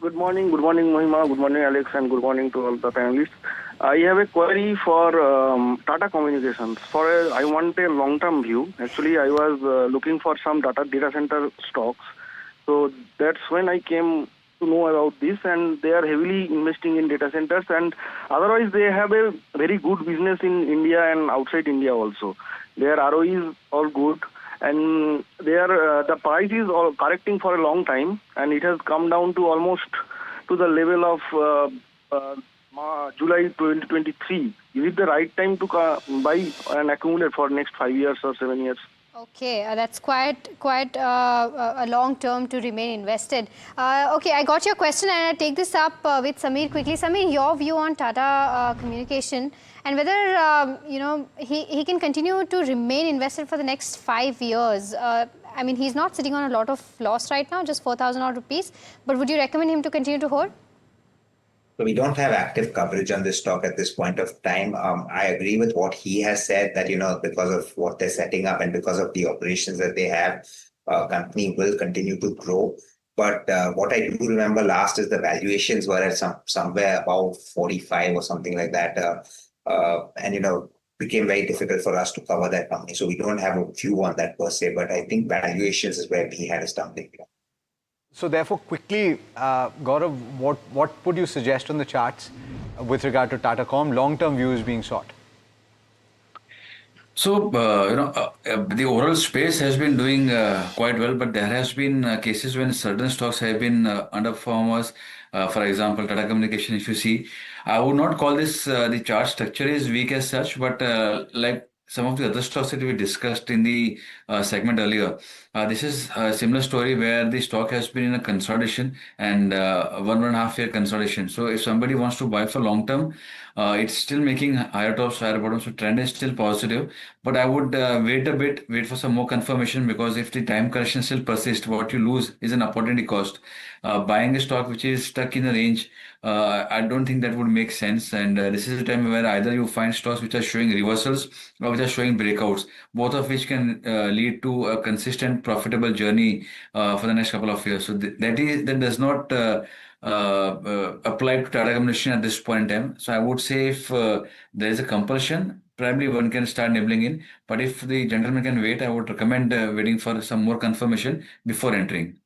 Good morning, Mahima. Good morning, Alex, and good morning to all the panelists. I have a query for Tata Communications. I want a long-term view. Actually, I was looking for some data center stocks. So that's when I came to know about this, and they are heavily investing in data centers. And otherwise, they have a very good business in India and outside India also. Their ROE is all good, and the price is all correcting for a long time, and it has come down to almost to the level of July 2023. Is it the right time to buy and accumulate for next 5 years or 7 years? Okay, that's quite a long term to remain invested. Okay, I got your question, and I take this up with Samir quickly. Samir, your view on Tata Communication and whether he can continue to remain invested for the next 5 years. I mean, he's not sitting on a lot of loss right now, just 4,000 odd rupees. But would you recommend him to continue to hold? So we don't have active coverage on this stock at this point of time. I agree with what he has said that, because of what they're setting up and because of the operations that they have, company will continue to grow. But what I do remember last is the valuations were at somewhere about 45 or something like that. And became very difficult for us to cover that company. So we don't have a view on that per se, but I think valuations is where we had a stumbling block. So therefore, quickly, Gaurav, what would you suggest on the charts with regard to Tata Comm? Long-term view is being sought. So, the overall space has been doing quite well, but there has been cases when certain stocks have been underperformers. For example, Tata Communication, if you see, I would not call this the chart structure is weak as such, but like some of the other stocks that we discussed in the segment earlier, this is a similar story where the stock has been in a consolidation and 1.5 year consolidation. So if somebody wants to buy for long term, it's still making higher tops, higher bottoms. So trend is still positive, but I would wait a bit, wait for some more confirmation, because if the time correction still persists, what you lose is an opportunity cost. Buying a stock which is stuck in the range, I don't think that would make sense. And this is a time where either you find stocks which are showing reversals or which are showing breakouts, both of which can lead to a consistent, profitable journey for the next couple of years. So that does not apply to Tata Communication at this point in time. So I would say if there is a compulsion, probably one can start nibbling in. But if the gentleman can wait, I would recommend waiting for some more confirmation before entering.